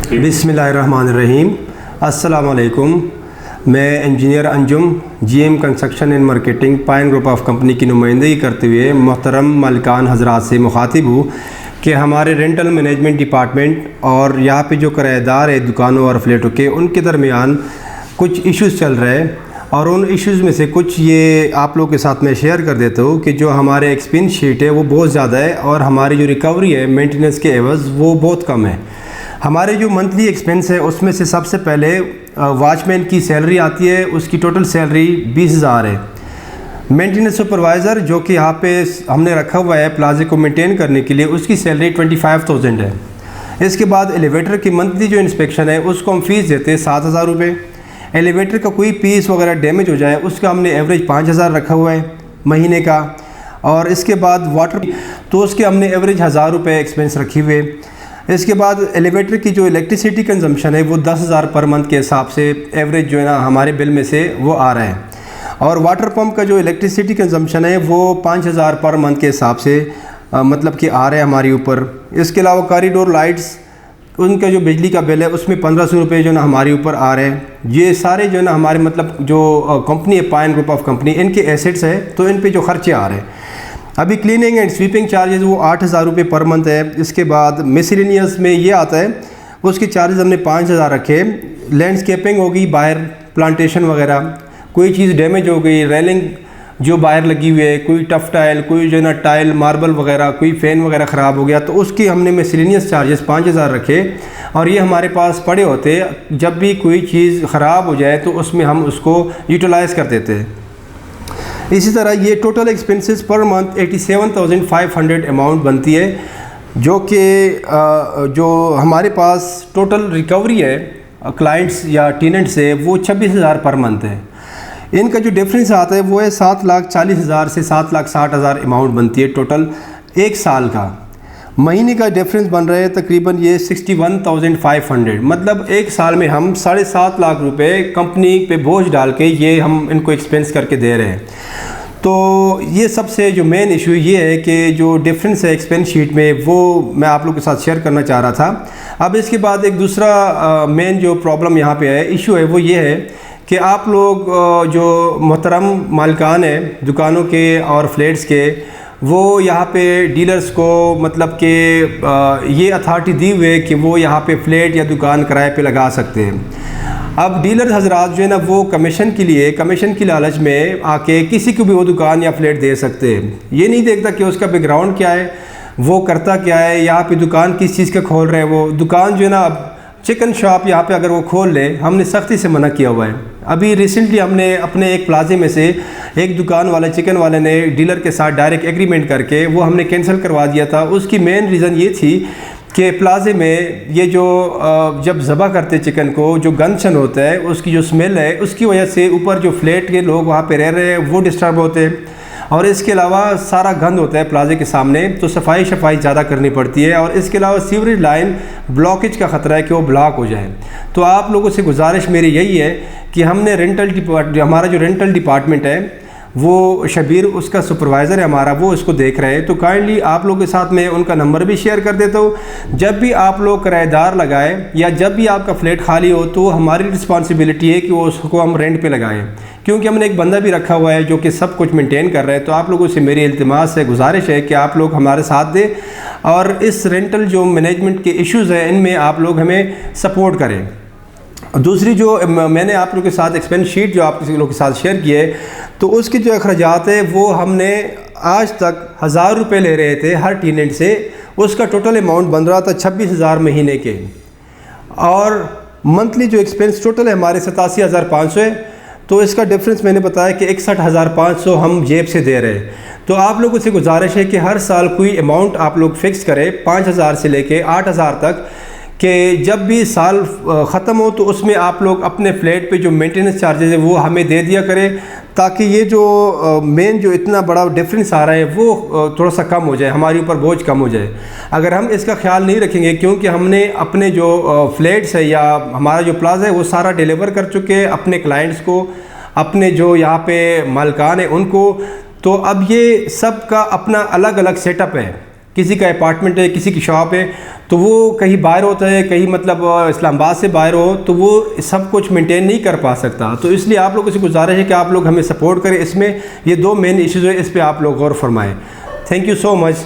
बिस्मिल्लाहिर्रहमानिर्रहीम। अस्सलाम वालेकुम। मैं engineer Anjum GM construction and marketing pine group of company की नुमाइंदगी करते हुए मोहतरम मालिकान हजरात से मुखातिब हूँ कि हमारे रेंटल मैनेजमेंट डिपार्टमेंट और यहाँ पे जो किराएदार है दुकानों और फ्लैटों के, उनके दरमियान कुछ इश्यूज़ चल रहे हैं और उन इश्यूज़ में से कुछ ये आप लोगों के साथ मैं शेयर कर देता हूँ कि जो हमारे एक्सपेंस शीट है वो बहुत ज़्यादा है और हमारी जो रिकवरी है मेंटेनेंस के एवज़ वो बहुत कम है। हमारे जो मंथली एक्सपेंस है उसमें से सबसे पहले वॉचमैन की सैलरी आती है, उसकी टोटल सैलरी 20,000 है। मेंटेनेंस सुपरवाइज़र जो कि यहाँ पे हमने रखा हुआ है प्लाजे को मेंटेन करने के लिए, उसकी सैलरी 25,000 है। इसके बाद एलिवेटर की मंथली जो इंस्पेक्शन है उसको हम फ़ीस देते हैं 7,000 रुपये। एलिवेटर का कोई पीस वगैरह डैमेज हो जाए उसका हमने एवरेज 5,000 रखा हुआ है महीने का। और इसके बाद वाटर तो उसके हमने एवरेज 1,000 रुपये एक्सपेंस रखे हुए। इसके बाद एलिवेटर की जो इलेक्ट्रिसिटी कंजम्पशन है वो 10,000 पर मंथ के हिसाब से एवरेज जो है ना हमारे बिल में से वो आ रहा है। और वाटर पंप का जो इलेक्ट्रिसिटी कंजम्पशन है वो 5,000 पर मंथ के हिसाब से मतलब कि आ रहा है हमारे ऊपर। इसके अलावा कॉरिडोर लाइट्स, उनका जो बिजली का बिल है उसमें 1,500 रुपये जो ना हमारे ऊपर आ रहे हैं। ये सारे जो है ना हमारे मतलब जो कंपनी है पाइन ग्रुप ऑफ कंपनी, इनके एसेट्स है तो इन पे जो खर्चे आ रहे हैं। अभी क्लीनिंग एंड स्वीपिंग चार्जेस वो 8,000 रुपये पर मंथ है। इसके बाद मिसलेनियस में ये आता है, उसके चार्जेस हमने 5,000 रखे। लैंडस्केपिंग होगी, बाहर प्लांटेशन वगैरह, कोई चीज़ डैमेज हो गई, रेलिंग जो बाहर लगी हुई है, कोई टफ टाइल, कोई जो है ना टाइल मार्बल वगैरह, कोई फ़ैन वगैरह ख़राब हो गया तो उसकी हमने मिसलेनियस चार्जेस 5,000 रखे। और ये हमारे पास पड़े होते, जब भी कोई चीज़ ख़राब हो जाए तो उसमें हम उसको यूटिलाइज़ कर देते हैं। इसी तरह ये total expenses per month 87,500 amount बनती है, जो कि जो हमारे पास टोटल रिकवरी है क्लाइंट्स या टेनेंट से वो 26,000 पर मंथ है। इनका जो डिफरेंस आता है वो है 7,40,000 से 7,60,000 अमाउंट बनती है टोटल एक साल का। महीने का डिफरेंस बन रहा है तकरीबन ये 61,500, मतलब एक साल में हम 7.5 लाख रुपए कंपनी पे बोझ डाल के ये हम इनको एक्सपेंस करके दे रहे हैं। तो ये सबसे जो मेन इशू ये है कि जो डिफरेंस है एक्सपेंस शीट में वो मैं आप लोगों के साथ शेयर करना चाह रहा था। अब इसके बाद एक दूसरा मेन जो प्रॉब्लम यहाँ पे है, इशू है, वो ये है कि आप लोग जो मोहतरम मालिकान हैं दुकानों के और फ्लैट्स के, वो यहाँ पे डीलर्स को मतलब कि ये अथॉरिटी दी हुई है कि वो यहाँ पे फ्लैट या दुकान किराए पे लगा सकते हैं। अब डीलर हजरात जो है ना वो कमीशन के लिए, कमीशन की लालच में आके किसी को भी वो दुकान या फ्लैट दे सकते हैं। ये नहीं देखता कि उसका बैकग्राउंड क्या है, वो करता क्या है, यहाँ पे दुकान किस चीज़ का खोल रहे हैं। वो दुकान जो है ना, अब चिकन शॉप यहाँ पे अगर वो खोल ले, हमने सख्ती से मना किया हुआ है। अभी रिसेंटली हमने अपने एक प्लाजे में से एक दुकान वाले चिकन वाले ने डीलर के साथ डायरेक्ट एग्रीमेंट करके वो हमने कैंसिल करवा दिया था। उसकी मेन रीज़न ये थी कि प्लाजे में ये जो जब ज़बह करते चिकन को, जो गंदशन होता है, उसकी जो स्मेल है, उसकी वजह से ऊपर जो फ्लैट के लोग वहाँ पे रह रहे हैं वो डिस्टर्ब होते हैं। और इसके अलावा सारा गंद होता है प्लाजे के सामने, तो सफाई ज़्यादा करनी पड़ती है। और इसके अलावा सीवरेज लाइन ब्लॉकेज का ख़तरा है कि वो ब्लॉक हो जाए। तो आप लोगों से गुजारिश मेरी यही है कि हमने हमारा जो रेंटल डिपार्टमेंट है वो शबीर उसका सुपरवाइज़र है हमारा, वो इसको देख रहे हैं। तो काइंडली आप लोगों के साथ मैं उनका नंबर भी शेयर कर देता हूँ। जब भी आप लोग किराएदार लगाएं या जब भी आपका फ्लैट खाली हो तो हमारी रिस्पॉन्सिबिलिटी है कि वो उसको हम रेंट पे लगाएं, क्योंकि हमने एक बंदा भी रखा हुआ है जो कि सब कुछ मेंटेन कर रहा है। तो आप लोगों से मेरी इल्तिमास है, गुजारिश है कि आप लोग हमारे साथ दें और इस रेंटल जो मैनेजमेंट के इश्यूज़ हैं इनमें आप लोग हमें सपोर्ट करें। दूसरी जो मैंने आप लोगों के साथ एक्सपेंस शीट जो आप लोगों के साथ शेयर की है, तो उसके जो अखराजात है वो हमने आज तक 1,000 रुपये ले रहे थे हर टेनेंट से। उसका टोटल अमाउंट बन रहा था 26,000 महीने के, और मंथली जो एक्सपेंस टोटल है हमारे 87,500 है। तो इसका डिफरेंस मैंने बताया कि 61,500 हम जेब से दे रहे हैं। तो आप लोगों से गुजारिश है कि हर साल कोई अमाउंट आप लोग फ़िक्स करें 5,000 से लेके 8,000 तक, कि जब भी साल ख़त्म हो तो उसमें आप लोग अपने फ्लैट पे जो मेंटेनेंस चार्जेस है वो हमें दे दिया करें, ताकि ये जो मेन जो इतना बड़ा डिफरेंस आ रहा है वो थोड़ा सा कम हो जाए, हमारे ऊपर बोझ कम हो जाए। अगर हम इसका ख्याल नहीं रखेंगे, क्योंकि हमने अपने जो फ्लैट्स है या हमारा जो प्लाजा है वो सारा डिलीवर कर चुके हैं अपने क्लाइंट्स को, अपने जो यहाँ पे मालिकान है उनको। तो अब ये सब का अपना अलग अलग सेटअप है। किसी का अपार्टमेंट है, किसी की शॉप है, तो वो कहीं बाहर होता है, कहीं मतलब इस्लामाबाद से बाहर हो, तो वो सब कुछ मेंटेन नहीं कर पा सकता। तो इसलिए आप लोगों से गुजारिश है कि आप लोग हमें सपोर्ट करें। इसमें ये 2 मेन इश्यूज़ है, इस पर आप लोग गौर फरमाएँ। Thank you so much.